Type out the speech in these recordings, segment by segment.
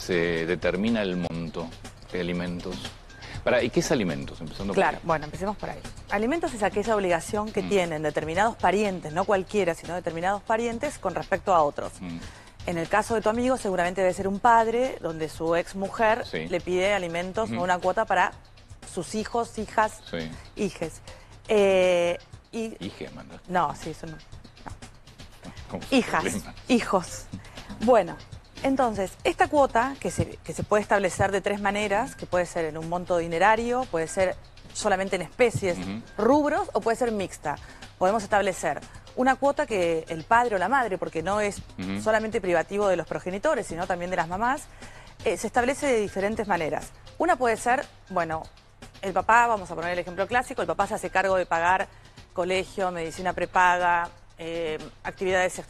se determina el monto de alimentos? ¿Y qué es alimentos? Empezando por Claro, ahí. bueno, empecemos por ahí. Alimentos es aquella obligación que tienen determinados parientes, no cualquiera, sino determinados parientes con respecto a otros. En el caso de tu amigo, seguramente debe ser un padre donde su ex mujer le pide alimentos o una cuota para sus hijos, hijas, hijes. ¿Hije, manda? No, sí, eso no. ¿Cómo es el Hijas, problema? hijos. Bueno, entonces, esta cuota que se puede establecer de tres maneras, que puede ser en un monto dinerario, puede ser solamente en especies, rubros, o puede ser mixta. Podemos establecer una cuota que el padre o la madre, porque no es solamente privativo de los progenitores, sino también de las mamás, se establece de diferentes maneras. Una puede ser, bueno, el papá, vamos a poner el ejemplo clásico, el papá se hace cargo de pagar colegio, medicina prepaga, actividades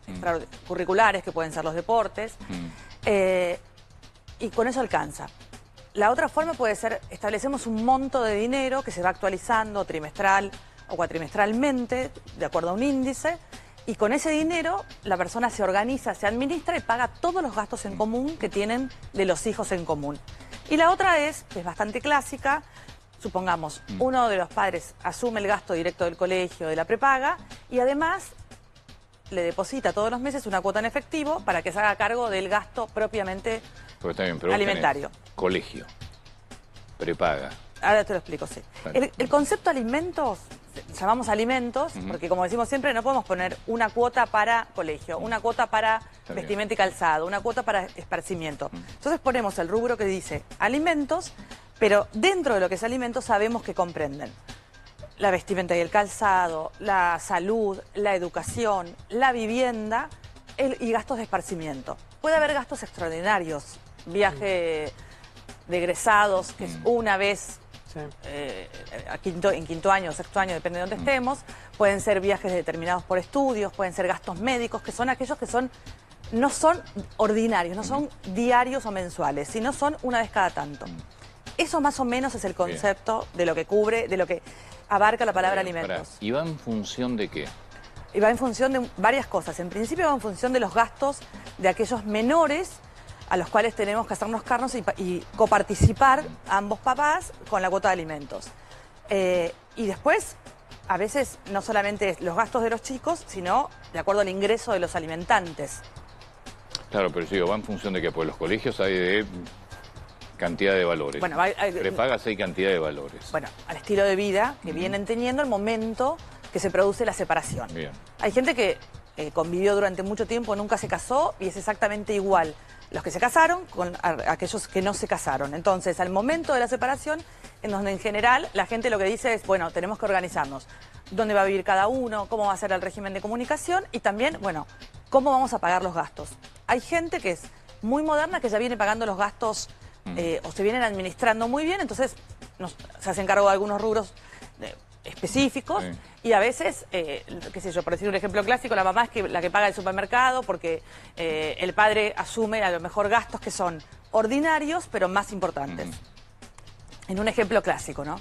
extracurriculares, que pueden ser los deportes, y con eso alcanza. La otra forma puede ser, establecemos un monto de dinero que se va actualizando trimestral o cuatrimestralmente, de acuerdo a un índice, y con ese dinero la persona se organiza, se administra y paga todos los gastos en común que tienen de los hijos en común. Y la otra es, que es bastante clásica, supongamos, uno de los padres asume el gasto directo del colegio, de la prepaga, y además le deposita todos los meses una cuota en efectivo para que se haga cargo del gasto propiamente alimentario. Colegio, prepaga. Ahora te lo explico, sí. El concepto alimentos, llamamos alimentos, porque como decimos siempre, no podemos poner una cuota para colegio, una cuota para vestimenta y calzado, una cuota para esparcimiento. Entonces ponemos el rubro que dice alimentos, pero dentro de lo que es alimentos sabemos que comprenden la vestimenta y el calzado, la salud, la educación, la vivienda y gastos de esparcimiento. Puede haber gastos extraordinarios, viaje de egresados, que es una vez en quinto año o sexto año, depende de dónde estemos. Pueden ser viajes determinados por estudios, pueden ser gastos médicos, que son aquellos que no son ordinarios, no son diarios o mensuales, sino son una vez cada tanto. Eso más o menos es el concepto de lo que cubre, de lo que abarca la palabra alimentos. ¿Y va en función de qué? Y va en función de varias cosas. En principio va en función de los gastos de aquellos menores a los cuales tenemos que hacernos cargos y coparticipar ambos papás con la cuota de alimentos. Y después, a veces, no solamente los gastos de los chicos, sino de acuerdo al ingreso de los alimentantes. Claro, pero sí, va en función de que pues los colegios hay de cantidad de valores. Bueno, prepagas hay cantidad de valores. Bueno, al estilo de vida que vienen teniendo el momento que se produce la separación. Bien. Hay gente que convivió durante mucho tiempo, nunca se casó y es exactamente igual los que se casaron con aquellos que no se casaron. Entonces, al momento de la separación, en donde en general la gente lo que dice es, bueno, tenemos que organizarnos. ¿Dónde va a vivir cada uno? ¿Cómo va a ser el régimen de comunicación? Y también, bueno, ¿cómo vamos a pagar los gastos? Hay gente que es muy moderna, que ya viene pagando los gastos o se vienen administrando muy bien, entonces se hacen cargo de algunos rubros específicos y a veces, qué sé yo, por decir un ejemplo clásico, la mamá es la que paga el supermercado porque el padre asume a lo mejor gastos que son ordinarios pero más importantes. En un ejemplo clásico, ¿no?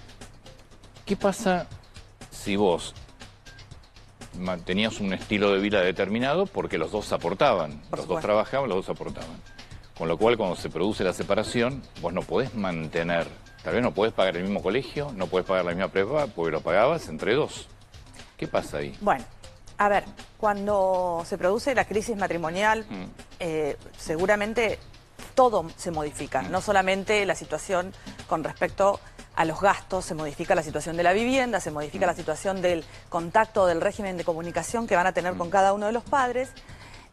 ¿Qué pasa si vos tenías un estilo de vida determinado porque los dos aportaban? Los dos trabajaban, los dos aportaban. Con lo cual, cuando se produce la separación, vos no podés mantener, tal vez no podés pagar el mismo colegio, no podés pagar la misma prepa, porque lo pagabas entre dos. ¿Qué pasa ahí? Bueno, a ver, cuando se produce la crisis matrimonial, seguramente todo se modifica, no solamente la situación con respecto a los gastos, se modifica la situación de la vivienda, se modifica la situación del contacto, del régimen de comunicación que van a tener con cada uno de los padres.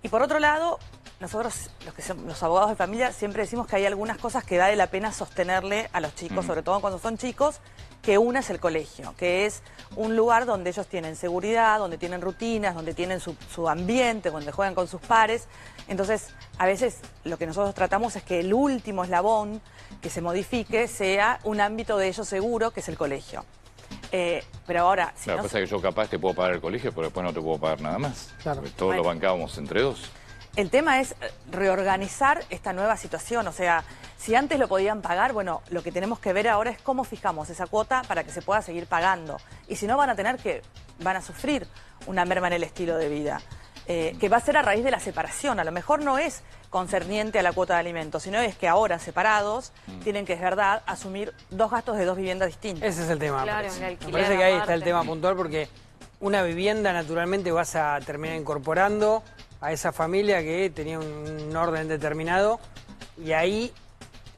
Y por otro lado, nosotros, los abogados de familia, siempre decimos que hay algunas cosas que vale la pena sostenerle a los chicos, sobre todo cuando son chicos, que una es el colegio, que es un lugar donde ellos tienen seguridad, donde tienen rutinas, donde tienen su ambiente, donde juegan con sus pares. Entonces, a veces lo que nosotros tratamos es que el último eslabón que se modifique sea un ámbito de ellos seguro, que es el colegio. Pero ahora... Lo que pasa es que yo capaz te puedo pagar el colegio, pero después no te puedo pagar nada más. Claro. Todos lo bancábamos entre dos. El tema es reorganizar esta nueva situación, o sea, si antes lo podían pagar, bueno, lo que tenemos que ver ahora es cómo fijamos esa cuota para que se pueda seguir pagando. Y si no, van a sufrir una merma en el estilo de vida. que va a ser a raíz de la separación. A lo mejor no es concerniente a la cuota de alimentos, sino es que ahora, separados, tienen que, es verdad, asumir 2 gastos de 2 viviendas distintas. Ese es el tema. Claro, me parece que ahí está el tema puntual, porque una vivienda naturalmente vas a terminar incorporando a esa familia que tenía un orden determinado, y ahí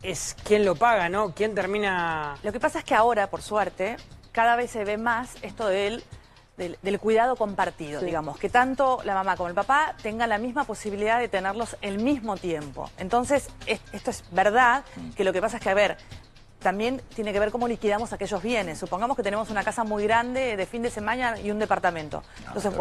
es quién lo paga, ¿no? ¿Quién termina...? Lo que pasa es que ahora, por suerte, cada vez se ve más esto del cuidado compartido, digamos, que tanto la mamá como el papá tengan la misma posibilidad de tenerlos el mismo tiempo. Entonces, esto es verdad, que lo que pasa es que, a ver, también tiene que ver cómo liquidamos aquellos bienes. Supongamos que tenemos una casa muy grande de fin de semana y un departamento. Entonces,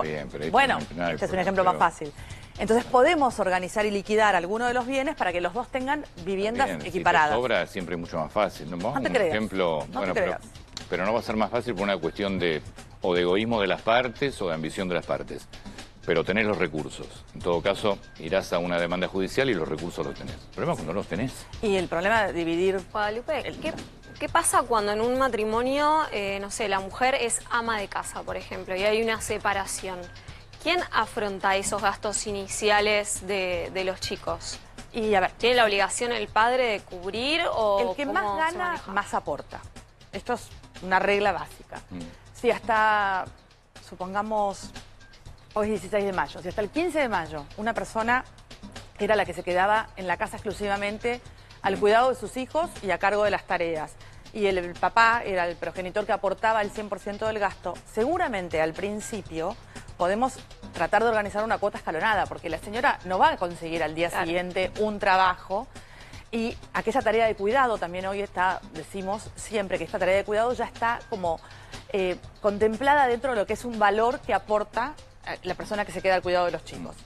bueno, este es un ejemplo más fácil. Entonces podemos organizar y liquidar alguno de los bienes para que los dos tengan viviendas equiparadas. Si te sobra, siempre es mucho más fácil. No te creas. Ejemplo, pero no va a ser más fácil por una cuestión de egoísmo de las partes o de ambición de las partes. Pero tenés los recursos. En todo caso, irás a una demanda judicial y los recursos los tenés. El problema es cuando no los tenés. Y el problema de dividir... Guadalupe, ¿qué pasa cuando en un matrimonio, no sé, la mujer es ama de casa, por ejemplo, y hay una separación? ¿Quién afronta esos gastos iniciales de los chicos? Y a ver, ¿tiene la obligación el padre de cubrir o el que más gana, más aporta? Esto es una regla básica. Si hasta, supongamos, hoy es 16 de mayo, si hasta el 15 de mayo una persona era la que se quedaba en la casa exclusivamente al cuidado de sus hijos y a cargo de las tareas, y el papá era el progenitor que aportaba el 100% del gasto, seguramente al principio podemos tratar de organizar una cuota escalonada, porque la señora no va a conseguir al día siguiente un trabajo, y aquella tarea de cuidado también hoy está, decimos siempre que esta tarea de cuidado ya está como contemplada dentro de lo que es un valor que aporta la persona que se queda al cuidado de los chicos.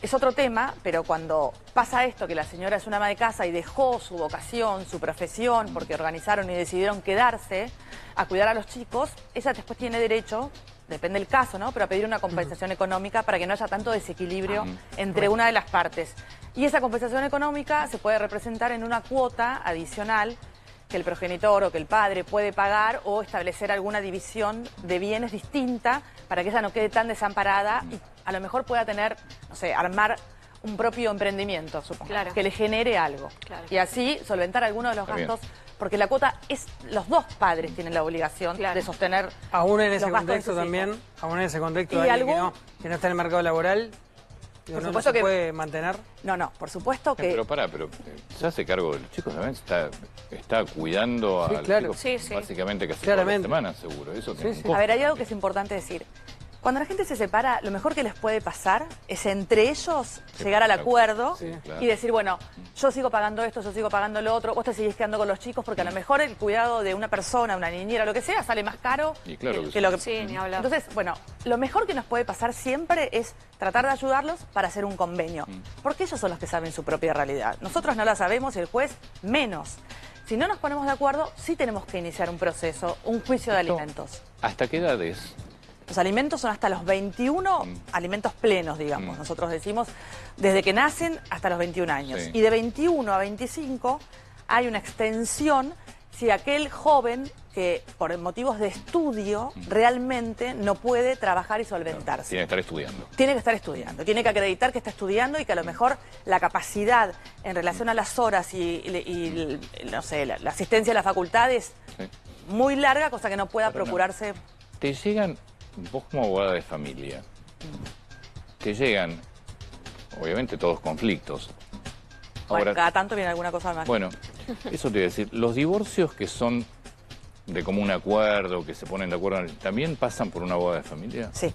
Es otro tema, pero cuando pasa esto, que la señora es una ama de casa y dejó su vocación, su profesión, porque organizaron y decidieron quedarse a cuidar a los chicos, ella después tiene derecho, depende del caso, ¿no?, pero a pedir una compensación económica para que no haya tanto desequilibrio entre una de las partes. Y esa compensación económica se puede representar en una cuota adicional que el progenitor o que el padre puede pagar, o establecer alguna división de bienes distinta para que ella no quede tan desamparada y a lo mejor pueda tener, no sé, armar un propio emprendimiento, supongo, que le genere algo. Y así solventar algunos de los gastos, porque la cuota es, los dos padres tienen la obligación de sostener. Aún en ese contexto también, aún en ese contexto de alguien que no está en el mercado laboral, por supuesto no se puede mantener. No, por supuesto que... Pero se hace cargo de los chicos también, está cuidando a los chicos básicamente casi todas las semanas, seguro. Eso tiene un costo. A ver, hay algo que es importante decir. Cuando la gente se separa, lo mejor que les puede pasar es entre ellos llegar al acuerdo y decir, bueno, yo sigo pagando esto, yo sigo pagando lo otro, vos te seguís quedando con los chicos, porque a lo mejor el cuidado de una persona, una niñera, lo que sea, sale más caro que lo que... Sí, ni hablar. Entonces, bueno, lo mejor que nos puede pasar siempre es tratar de ayudarlos para hacer un convenio, porque ellos son los que saben su propia realidad. Nosotros no la sabemos y el juez menos. Si no nos ponemos de acuerdo, sí tenemos que iniciar un proceso, un juicio de alimentos. ¿Hasta qué edad es? Los alimentos son hasta los 21 alimentos plenos, digamos. Nosotros decimos desde que nacen hasta los 21 años. Y de 21 a 25 hay una extensión si aquel joven que por motivos de estudio realmente no puede trabajar y solventarse. Tiene que estar estudiando. Tiene que estar estudiando, tiene que acreditar que está estudiando y que a lo mejor la capacidad en relación a las horas y no sé, la asistencia a la facultad es muy larga, cosa que no pueda procurarse. Te llegan... Vos como abogada de familia, te llegan, obviamente, todos conflictos. Ahora, bueno, cada tanto viene alguna cosa más. Bueno, eso te iba a decir. Los divorcios que son de común acuerdo, que se ponen de acuerdo, ¿también pasan por una abogada de familia? Sí.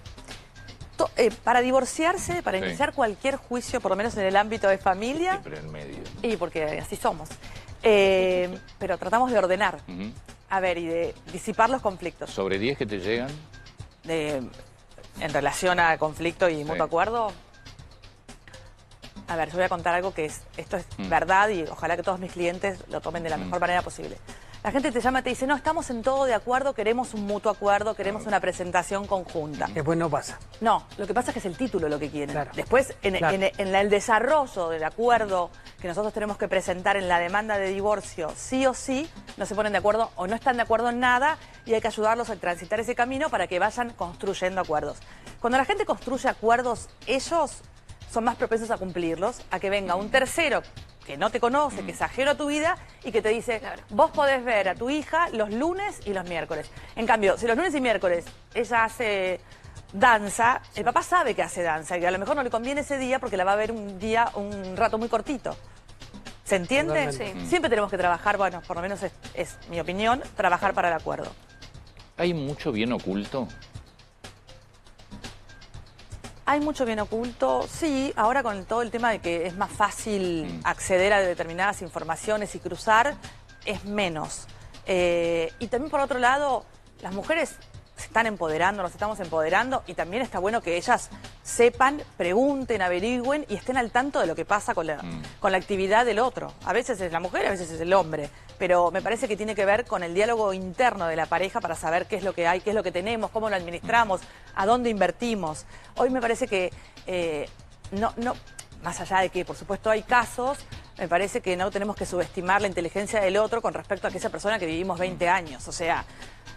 Para divorciarse, para iniciar cualquier juicio, por lo menos en el ámbito de familia... Siempre en medio. Y porque así somos. Pero tratamos de ordenar, a ver, y de disipar los conflictos. ¿Sobre 10 que te llegan? En relación a conflicto y mutuo acuerdo. A ver, yo voy a contar algo que esto es verdad y ojalá que todos mis clientes lo tomen de la mejor manera posible. La gente te llama y te dice, no, estamos en todo de acuerdo, queremos un mutuo acuerdo, queremos una presentación conjunta. Después no pasa. No, lo que pasa es que es el título lo que quieren. Claro. Después, el desarrollo del acuerdo que nosotros tenemos que presentar en la demanda de divorcio, sí o sí, no se ponen de acuerdo o no están de acuerdo en nada y hay que ayudarlos a transitar ese camino para que vayan construyendo acuerdos. Cuando la gente construye acuerdos, ellos son más propensos a cumplirlos, a que venga un tercero que no te conoce, que es ajeno a tu vida y que te dice, vos podés ver a tu hija los lunes y los miércoles. En cambio, si los lunes y miércoles ella hace danza, el papá sabe que hace danza y a lo mejor no le conviene ese día porque la va a ver un rato muy cortito. ¿Se entiende? Sí. Siempre tenemos que trabajar, bueno, por lo menos es mi opinión, trabajar para el acuerdo. ¿Hay mucho bien oculto? ¿Hay mucho bien oculto? Sí, ahora con todo el tema de que es más fácil acceder a determinadas informaciones y cruzar, es menos. Y también por otro lado, las mujeres se están empoderando, nos estamos empoderando y también está bueno que ellas sepan, pregunten, averigüen y estén al tanto de lo que pasa con la actividad del otro. A veces es la mujer, a veces es el hombre, pero me parece que tiene que ver con el diálogo interno de la pareja para saber qué es lo que hay, qué es lo que tenemos, cómo lo administramos, a dónde invertimos. Hoy me parece que más allá de que por supuesto hay casos, me parece que no tenemos que subestimar la inteligencia del otro con respecto a aquella persona que vivimos 20 años. O sea,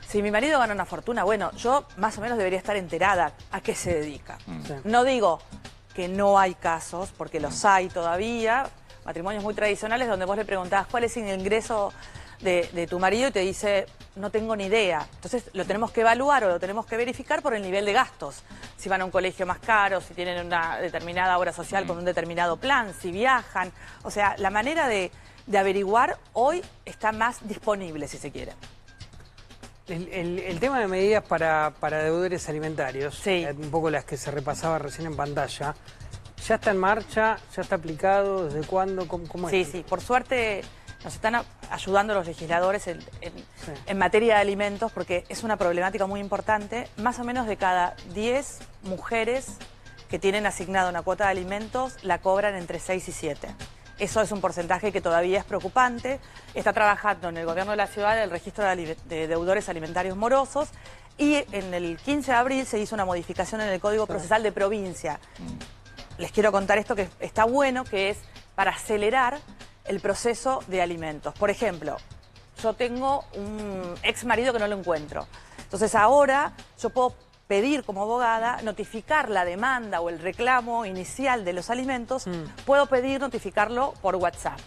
si mi marido gana una fortuna, bueno, yo más o menos debería estar enterada a qué se dedica. Sí. No digo que no hay casos, porque los hay todavía, matrimonios muy tradicionales donde vos le preguntás cuál es el ingreso de tu marido y te dice, no tengo ni idea. Entonces lo tenemos que evaluar o lo tenemos que verificar por el nivel de gastos. Si van a un colegio más caro, si tienen una determinada obra social con un determinado plan, si viajan. O sea, la manera de averiguar hoy está más disponible, si se quiere. El tema de medidas para deudores alimentarios, Sí. Un poco las que se repasaba recién en pantalla, ¿ya está en marcha? ¿Ya está aplicado? ¿Desde cuándo? ¿Cómo es? Sí, por suerte nos están ayudando los legisladores en materia de alimentos porque es una problemática muy importante. Más o menos de cada 10 mujeres que tienen asignada una cuota de alimentos, la cobran entre 6 y 7. Eso es un porcentaje que todavía es preocupante. Está trabajando en el gobierno de la ciudad el registro de deudores alimentarios morosos y en el 15 de abril se hizo una modificación en el Código Procesal de provincia. Les quiero contar esto que está bueno, que es para acelerar el proceso de alimentos. Por ejemplo, yo tengo un ex marido que no lo encuentro. Entonces ahora yo puedo pedir como abogada notificar la demanda o el reclamo inicial de los alimentos, puedo pedir notificarlo por WhatsApp.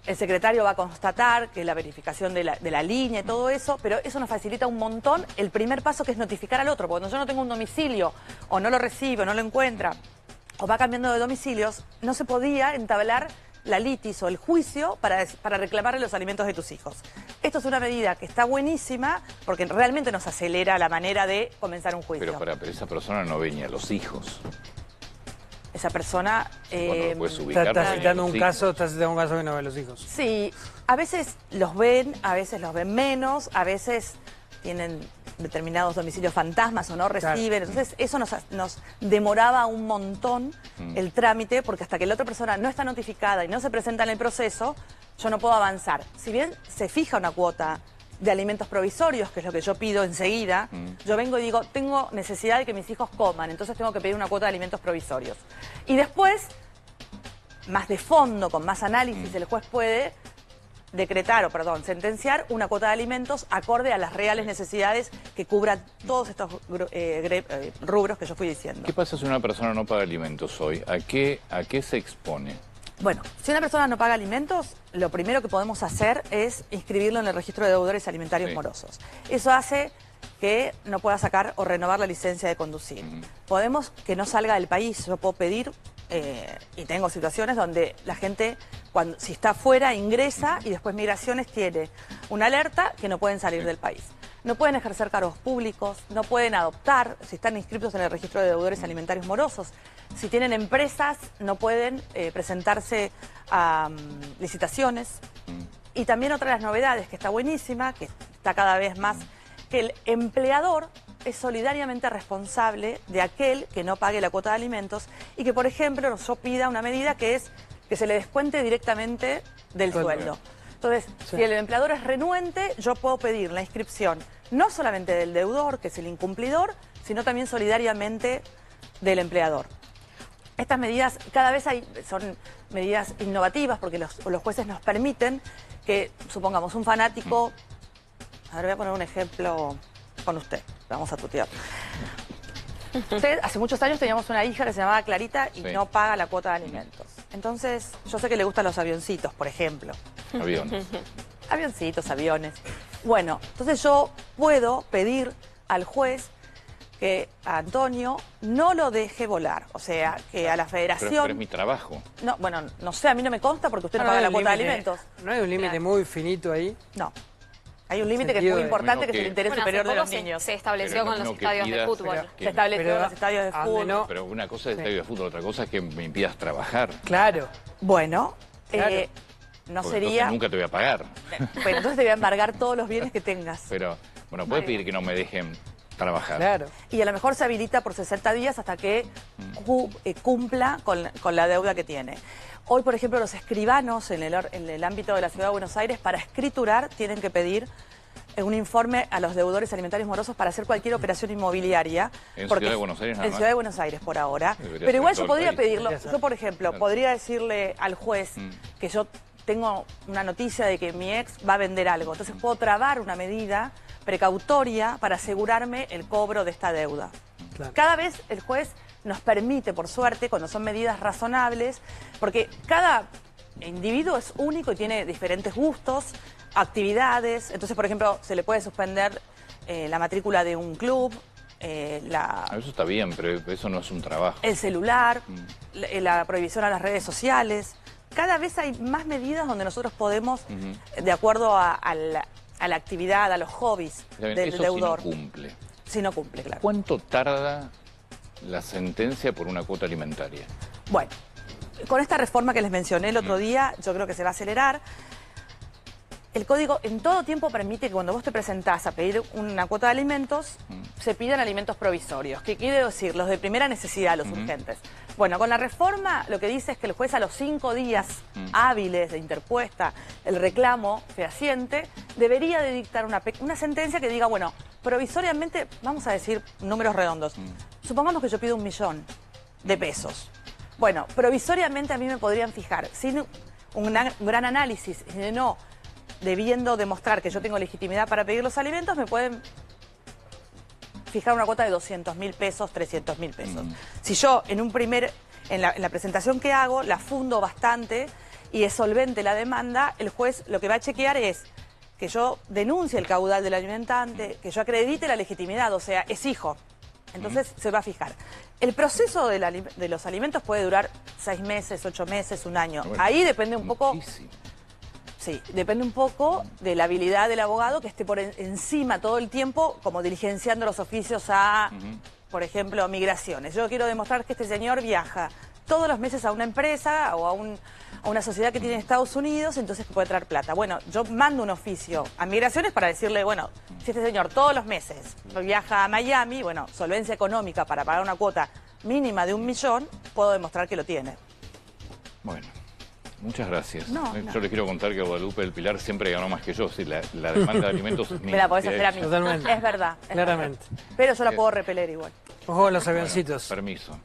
El secretario va a constatar que la verificación de la línea y todo eso, pero eso nos facilita un montón el primer paso que es notificar al otro. Porque cuando yo no tengo un domicilio o no lo recibe o no lo encuentra o va cambiando de domicilios, no se podía entablar la litis o el juicio para reclamarle los alimentos de tus hijos. Esto es una medida que está buenísima porque realmente nos acelera la manera de comenzar un juicio. Pero esa persona no venía a los hijos. Esa persona... Bueno, lo puedes ubicar, Estás citando un caso que no ve los hijos. Sí, a veces los ven menos, a veces tienen determinados domicilios fantasmas o no reciben. Claro. Entonces eso nos demoraba un montón el trámite porque hasta que la otra persona no está notificada y no se presenta en el proceso, yo no puedo avanzar. Si bien se fija una cuota de alimentos provisorios, que es lo que yo pido enseguida, yo vengo y digo, tengo necesidad de que mis hijos coman, entonces tengo que pedir una cuota de alimentos provisorios. Y después, más de fondo, con más análisis, el juez puede sentenciar una cuota de alimentos acorde a las reales necesidades que cubran todos estos rubros que yo fui diciendo. ¿Qué pasa si una persona no paga alimentos hoy? ¿A qué se expone? Bueno, si una persona no paga alimentos, lo primero que podemos hacer es inscribirlo en el registro de deudores alimentarios morosos. Eso hace que no pueda sacar o renovar la licencia de conducir. Podemos que no salga del país, yo puedo pedir, y tengo situaciones donde la gente, si está fuera, ingresa y después Migraciones tiene una alerta que no pueden salir del país. No pueden ejercer cargos públicos, no pueden adoptar, si están inscritos en el registro de deudores alimentarios morosos. Si tienen empresas, no pueden presentarse a licitaciones. Y también otra de las novedades que está buenísima, que está cada vez más, que el empleador es solidariamente responsable de aquel que no pague la cuota de alimentos y que, por ejemplo, yo pida una medida que es que se le descuente directamente del sueldo. Entonces, Sí. si el empleador es renuente, yo puedo pedir la inscripción no solamente del deudor, que es el incumplidor, sino también solidariamente del empleador. Estas medidas cada vez son medidas innovativas porque los jueces nos permiten que, supongamos, un fanático... A ver, voy a poner un ejemplo con usted. Vamos a tutear. Usted, hace muchos años teníamos una hija que se llamaba Clarita y Sí. no paga la cuota de alimentos. Entonces, yo sé que le gustan los avioncitos, por ejemplo. Aviones. Avioncitos, aviones. Bueno, entonces yo puedo pedir al juez que a Antonio no lo deje volar. O sea, que a la federación... Pero es mi trabajo. No, bueno, no sé, a mí no me consta porque usted no No paga hay la un cuota de límite- alimentos. No hay un límite Claro. muy finito ahí. No. Hay un límite que es Sentido muy de- importante, que es el Bueno, interés Bueno, superior hace de poco los niños. se estableció Pero con no los que estadios de pidas- fútbol. Se estableció Pero en los estadios de a donde fútbol. no- Pero una cosa es Sí. estadio de fútbol, otra cosa es que me impidas trabajar. Claro. Bueno, Claro. no Porque sería... entonces nunca te voy a pagar. Bueno, entonces te voy a embargar todos los bienes que tengas. Pero, bueno, puedes pedir que no me dejen trabajar. Claro. Y a lo mejor se habilita por 60 días hasta que cumpla con la deuda que tiene. Hoy, por ejemplo, los escribanos en el ámbito de la Ciudad de Buenos Aires, para escriturar, tienen que pedir un informe a los deudores alimentarios morosos para hacer cualquier operación inmobiliaria. ¿En porque- Ciudad de Buenos Aires nada En más? Ciudad de Buenos Aires, por ahora. Debería Pero ser igual en yo todo el podría país. pedirlo. Debería ser. Yo, por ejemplo, Claro. podría decirle al juez que yo tengo una noticia de que mi ex va a vender algo. Entonces puedo trabar una medida precautoria para asegurarme el cobro de esta deuda. Claro. Cada vez el juez nos permite, por suerte, cuando son medidas razonables, porque cada individuo es único y tiene diferentes gustos, actividades. Entonces, por ejemplo, se le puede suspender la matrícula de un club, Eso está bien, pero eso no es un trabajo. el celular, la prohibición a las redes sociales. Cada vez hay más medidas donde nosotros podemos, de acuerdo a la actividad, a los hobbies del Eso deudor. si no cumple. Si no cumple, claro. ¿Cuánto tarda la sentencia por una cuota alimentaria? Bueno, con esta reforma que les mencioné el otro día, yo creo que se va a acelerar. El código en todo tiempo permite que cuando vos te presentás a pedir una cuota de alimentos, se pidan alimentos provisorios. ¿Qué quiere decir? Los de primera necesidad, los urgentes. Bueno, con la reforma lo que dice es que el juez a los 5 días hábiles de interpuesta el reclamo fehaciente debería de dictar una sentencia que diga, bueno, provisoriamente, vamos a decir números redondos. Supongamos que yo pido 1 millón de pesos. Bueno, provisoriamente a mí me podrían fijar, sin un gran análisis, no debiendo demostrar que yo tengo legitimidad para pedir los alimentos, me pueden fijar una cuota de 200.000 pesos, 300.000 pesos. Si yo en la presentación que hago, la fundo bastante y es solvente la demanda, el juez lo que va a chequear es que yo denuncie el caudal del alimentante, que yo acredite la legitimidad, o sea, es hijo. Entonces se va a fijar. El proceso de los alimentos puede durar 6 meses, 8 meses, 1 año. Bueno, Ahí depende un poco... muchísimo. Sí, depende un poco de la habilidad del abogado que esté por encima todo el tiempo, como diligenciando los oficios a, por ejemplo, migraciones. Yo quiero demostrar que este señor viaja todos los meses a una empresa o a una sociedad que tiene en Estados Unidos, entonces que puede traer plata. Bueno, yo mando un oficio a migraciones para decirle, bueno, si este señor todos los meses viaja a Miami, bueno, solvencia económica para pagar una cuota mínima de 1 millón, puedo demostrar que lo tiene. Bueno, muchas gracias. No, Yo les quiero contar que Guadalupe del Pilar siempre ganó más que yo. Sí, la demanda de alimentos es mía. Me la podés Sí, hacer a mí. Totalmente. Es verdad. es Claramente. verdad. Pero yo la puedo repeler igual. Ojo con los Bueno, avioncitos. permiso.